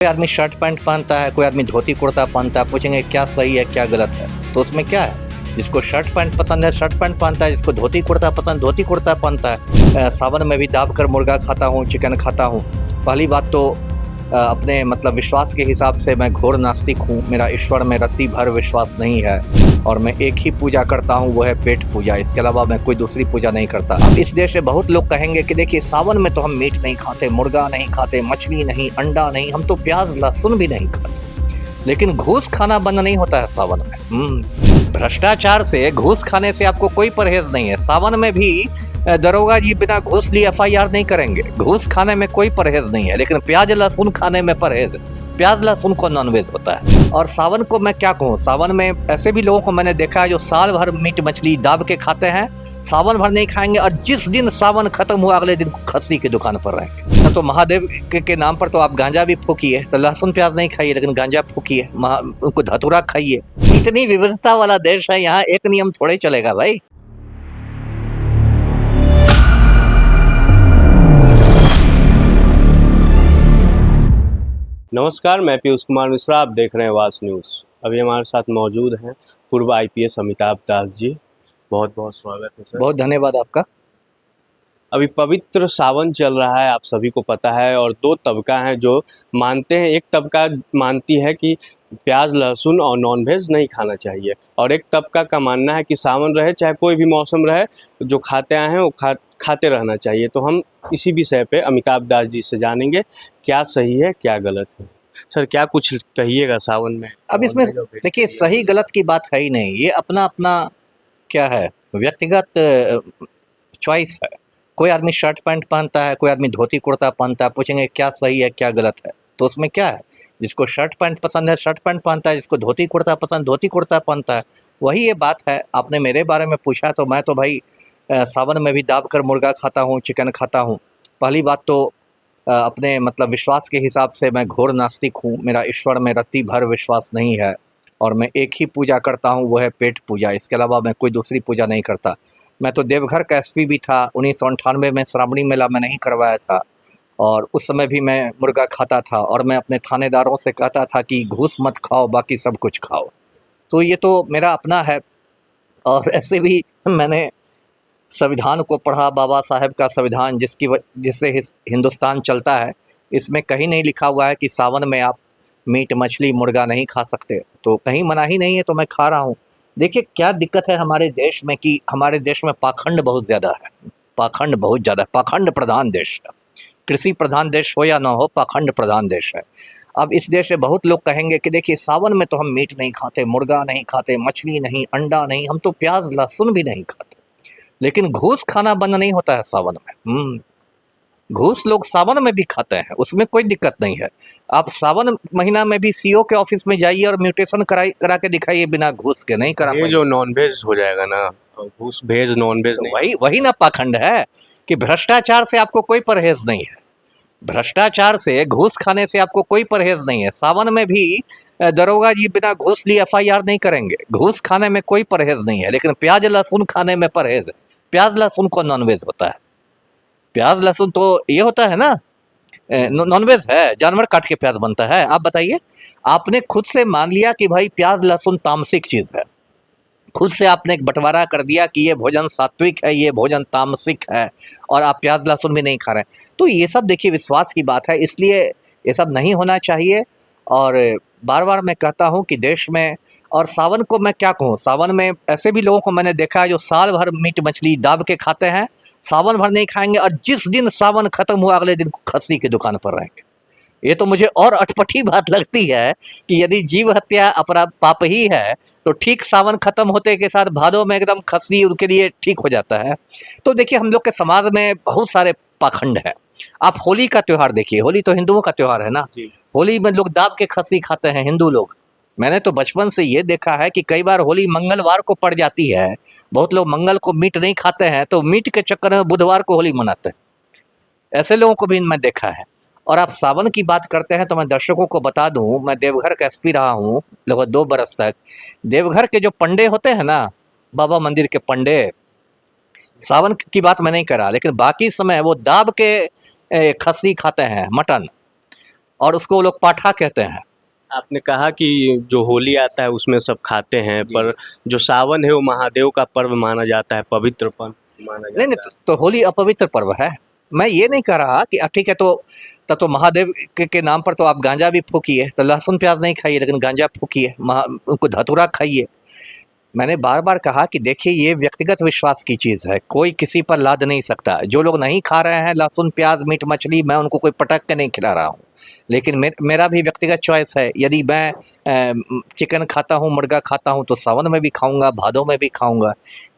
कोई आदमी shirt pant पहनता है, कोई आदमी धोती कुर्ता पहनता है, पूछेंगे क्या सही है क्या गलत है, तो उसमें क्या है। जिसको शर्ट पैंट पसंद है शर्ट पैंट पहनता है, जिसको धोती कुर्ता पसंद धोती कुर्ता पहनता है। सावन में भी दाब कर मुर्गा खाता हूँ, चिकन खाता हूँ। पहली बात तो अपने मतलब विश्वास के हिसाब से मैं घोर नास्तिक हूँ। मेरा ईश्वर में रत्ती भर विश्वास नहीं है और मैं एक ही पूजा करता हूँ, वो है पेट पूजा। इसके अलावा मैं कोई दूसरी पूजा नहीं करता। अब इस देश से बहुत लोग कहेंगे कि देखिए सावन में तो हम मीट नहीं खाते, मुर्गा नहीं खाते, मछली नहीं, अंडा नहीं, हम तो प्याज लहसुन भी नहीं खाते। लेकिन घूस खाना बंद नहीं होता है सावन में। भ्रष्टाचार से, घूस खाने से आपको कोई परहेज नहीं है। सावन में भी दरोगा जी बिना घूस लिए एफआईआर नहीं करेंगे। घूस खाने में कोई परहेज नहीं है, लेकिन प्याज लहसुन खाने में परहेज है। प्याज लहसुन को नॉनवेज होता है। और सावन को मैं क्या कहूँ, सावन में ऐसे भी लोगों को मैंने देखा है जो साल भर मीट मछली दाब के खाते हैं, सावन भर नहीं खाएंगे, और जिस दिन सावन खत्म हुआ अगले दिन खस्सी की दुकान पर रहेंगे। तो महादेव के नाम पर तो आप गांजा भी फूकिए, तो लहसुन प्याज नहीं खाइए लेकिन गांजा फूकिए, उनको धतूरा खाइए। इतनी विविधता वाला देश है, यहाँ एक नियम थोड़े चलेगा भाई। नमस्कार, मैं पीयूष कुमार मिश्रा, आप देख रहे हैं वास न्यूज़। अभी हमारे साथ मौजूद हैं पूर्व आईपीएस अमिताभ दास जी। बहुत बहुत स्वागत है सर। बहुत धन्यवाद आपका। अभी पवित्र सावन चल रहा है, आप सभी को पता है, और दो तबका हैं जो मानते हैं। एक तबका मानती है कि प्याज लहसुन और नॉनवेज नहीं खाना चाहिए, और एक तबका का मानना है कि सावन रहे चाहे कोई भी मौसम रहे, जो खाते आए हैं वो खाते रहना चाहिए। तो हम इसी विषय पे अमिताभ दास जी से जानेंगे क्या सही है क्या गलत है। सर, क्या कुछ कहिएगा सावन में? अब इसमें देखिए सही गलत की बात है ही नहीं, ये अपना अपना क्या है, व्यक्तिगत चॉइस है। कोई आदमी शर्ट पैंट पहनता है, कोई आदमी धोती कुर्ता पहनता है, पूछेंगे क्या सही है क्या गलत है, तो उसमें क्या है। जिसको शर्ट पैंट पसंद है शर्ट पैंट पहनता है, जिसको धोती कुर्ता पसंद धोती कुर्ता पहनता है। वही ये बात है। आपने मेरे बारे में पूछा तो मैं तो भाई सावन में भी दाब कर मुर्गा खाता हूँ, चिकन खाता हूँ। पहली बात तो अपने मतलब विश्वास के हिसाब से मैं घोर नास्तिक हूँ। मेरा ईश्वर में रत्ती भर विश्वास नहीं है और मैं एक ही पूजा करता हूँ, वो है पेट पूजा। इसके अलावा मैं कोई दूसरी पूजा नहीं करता। मैं तो देवघर का एसपी भी था। 1998 में श्रावणी मेला में नहीं करवाया था, और उस समय भी मैं मुर्गा खाता था, और मैं अपने थानेदारों से कहता था कि घूस मत खाओ, बाकी सब कुछ खाओ। तो ये तो मेरा अपना है। और ऐसे भी मैंने संविधान को पढ़ा, बाबा साहेब का संविधान, जिससे हिंदुस्तान चलता है। इसमें कहीं नहीं लिखा हुआ है कि सावन में आप मीट मछली मुर्गा नहीं खा सकते, तो कहीं मना ही नहीं है, तो मैं खा रहा हूँ। देखिए क्या दिक्कत है हमारे देश में कि हमारे देश में पाखंड बहुत ज़्यादा है। पाखंड बहुत ज़्यादा है। पाखंड प्रधान देश है। कृषि प्रधान देश हो या ना हो, पाखंड प्रधान देश है। अब इस देश से बहुत लोग कहेंगे कि देखिए सावन में तो हम मीट नहीं खाते, मुर्गा नहीं खाते, मछली नहीं, अंडा नहीं, हम तो प्याज लहसुन भी नहीं खाते। लेकिन घूस खाना बंद नहीं होता है सावन में। घूस लोग सावन में भी खाते हैं, उसमें कोई दिक्कत नहीं है। आप सावन महीना में भी सीओ के ऑफिस में जाइए और म्यूटेशन करा के दिखाइए बिना घूस के, नहीं करा ये पाएंगे। जो नॉनवेज हो जाएगा ना, घूस भेज नॉनवेज तो नहीं। वही ना पाखंड है कि भ्रष्टाचार से आपको कोई परहेज नहीं है। भ्रष्टाचार से, घूस खाने से आपको कोई परहेज नहीं है। सावन में भी दरोगा जी बिना घूस लिए एफआईआर नहीं करेंगे। घूस खाने में कोई परहेज नहीं है, लेकिन प्याज लहसुन खाने में परहेज है। प्याज लहसुन को नॉनवेज होता है। प्याज लहसुन तो ये होता है ना, नॉनवेज है, जानवर काट के प्याज बनता है। आप बताइए, आपने खुद से मान लिया कि भाई प्याज लहसुन तामसिक चीज़ है। खुद से आपने एक बंटवारा कर दिया कि ये भोजन सात्विक है, ये भोजन तामसिक है, और आप प्याज लहसुन भी नहीं खा रहे हैं। तो ये सब देखिए विश्वास की बात है, इसलिए ये सब नहीं होना चाहिए। और बार बार मैं कहता हूँ कि देश में, और सावन को मैं क्या कहूँ, सावन में ऐसे भी लोगों को मैंने देखा है जो साल भर मीट मछली दाब के खाते हैं, सावन भर नहीं खाएंगे, और जिस दिन सावन खत्म हुआ अगले दिन खस्सी की दुकान पर रहेंगे। ये तो मुझे और अटपटी बात लगती है कि यदि जीव हत्या अपराध पाप ही है, तो ठीक सावन खत्म होते के साथ भादों में एकदम खस्सी उनके लिए ठीक हो जाता है। तो देखिए हम लोग के समाज में बहुत सारे पाखंड है। आप होली का त्यौहार देखिए, होली तो हिंदुओं का त्यौहार है ना। होली में लोग दाब के खस्सी खाते हैं हिंदू लोग। मैंने तो बचपन से ये देखा है कि कई बार होली मंगलवार को पड़ जाती है। बहुत लोग मंगल को मीट नहीं खाते हैं, तो मीट के चक्कर में बुधवार को होली मनाते हैं। ऐसे लोगों को भी मैं देखा है। और आप सावन की बात करते हैं तो मैं दर्शकों को बता दूं, मैं देवघर का एसपी रहा हूं लगभग 2 बरस तक। देवघर के जो पंडे होते हैं ना, बाबा मंदिर के पंडे, सावन की बात मैं नहीं कर रहा, लेकिन बाकी समय वो दाब के खस्सी खाते हैं, मटन। और उसको वो लोग पाठा कहते हैं। आपने कहा कि जो होली आता है उसमें सब खाते हैं, पर जो सावन है वो महादेव का पर्व माना जाता है, पवित्रपन माना नहीं नहीं, जाता है। तो होली अपवित्र पर्व है। मैं ये नहीं कह रहा कि ठीक है, तो तब तो महादेव के नाम पर तो आप गांजा भी फूकिए, तो लहसुन प्याज नहीं खाइए लेकिन गांजा फूकिए, उनको धतूरा खाइए। मैंने बार बार कहा कि देखिए, ये व्यक्तिगत विश्वास की चीज़ है, कोई किसी पर लाद नहीं सकता। जो लोग नहीं खा रहे हैं लहसुन प्याज मीट मछली, मैं उनको कोई पटक के नहीं खिला रहा हूँ, लेकिन मेरा भी व्यक्तिगत चॉइस है। यदि मैं चिकन खाता हूँ, मुर्गा खाता हूँ, तो सावन में भी खाऊंगा, भादों में भी खाऊंगा।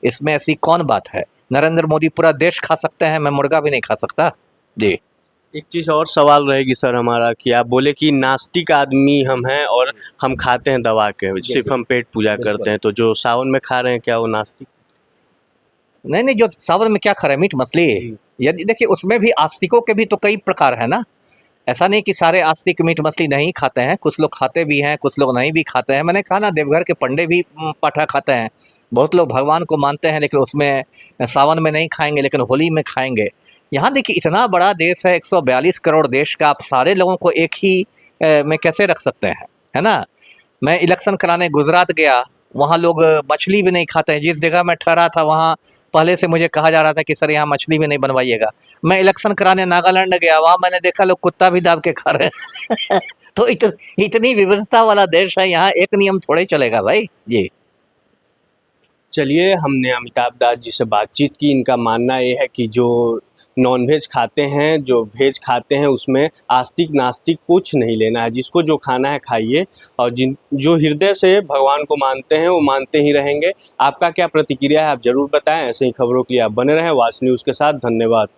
इसमें ऐसी कौन बात है? नरेंद्र मोदी पूरा देश खा सकते हैं, मैं मुर्गा भी नहीं खा सकता जी। एक चीज़ और सवाल रहेगी सर हमारा, कि आप बोले कि नास्तिक आदमी हम हैं और हम खाते हैं दबा के, सिर्फ हम पेट पूजा करते हैं, तो जो सावन में खा रहे हैं क्या वो नास्तिक? नहीं नहीं, जो सावन में क्या खा रहे हैं, मीट मछली? यदि देखिए, उसमें भी आस्तिकों के भी तो कई प्रकार है ना। ऐसा नहीं कि सारे आस्तिक मीट मछली नहीं खाते हैं, कुछ लोग खाते भी हैं, कुछ लोग नहीं भी खाते हैं। मैंने कहा ना, देवघर के पंडे भी पाठा खाते हैं। बहुत लोग भगवान को मानते हैं, लेकिन उसमें सावन में नहीं खाएंगे, लेकिन होली में खाएंगे। यहाँ देखिए, इतना बड़ा देश है, 142 करोड़ देश का, आप सारे लोगों को एक ही में कैसे रख सकते हैं, है ना। मैं इलेक्शन कराने गुजरात गया, वहाँ लोग मछली भी नहीं खाते हैं। जिस जगह मैं ठहरा था वहाँ पहले से मुझे कहा जा रहा था कि सर यहाँ मछली भी नहीं बनवाइएगा। मैं इलेक्शन कराने नागालैंड गया, वहाँ मैंने देखा लोग कुत्ता भी दाब के खा रहे हैं। तो इतनी विविधता वाला देश है, यहाँ एक नियम थोड़े चलेगा भाई जी। चलिए, हमने अमिताभ दास जी से बातचीत की। इनका मानना ये है कि जो नॉनवेज खाते हैं, जो वेज खाते हैं, उसमें आस्तिक नास्तिक कुछ नहीं लेना है। जिसको जो खाना है खाइए, और जो हृदय से भगवान को मानते हैं वो मानते ही रहेंगे। आपका क्या प्रतिक्रिया है आप ज़रूर बताएं। ऐसे ही खबरों के लिए आप बने रहें वाच न्यूज़ के साथ। धन्यवाद।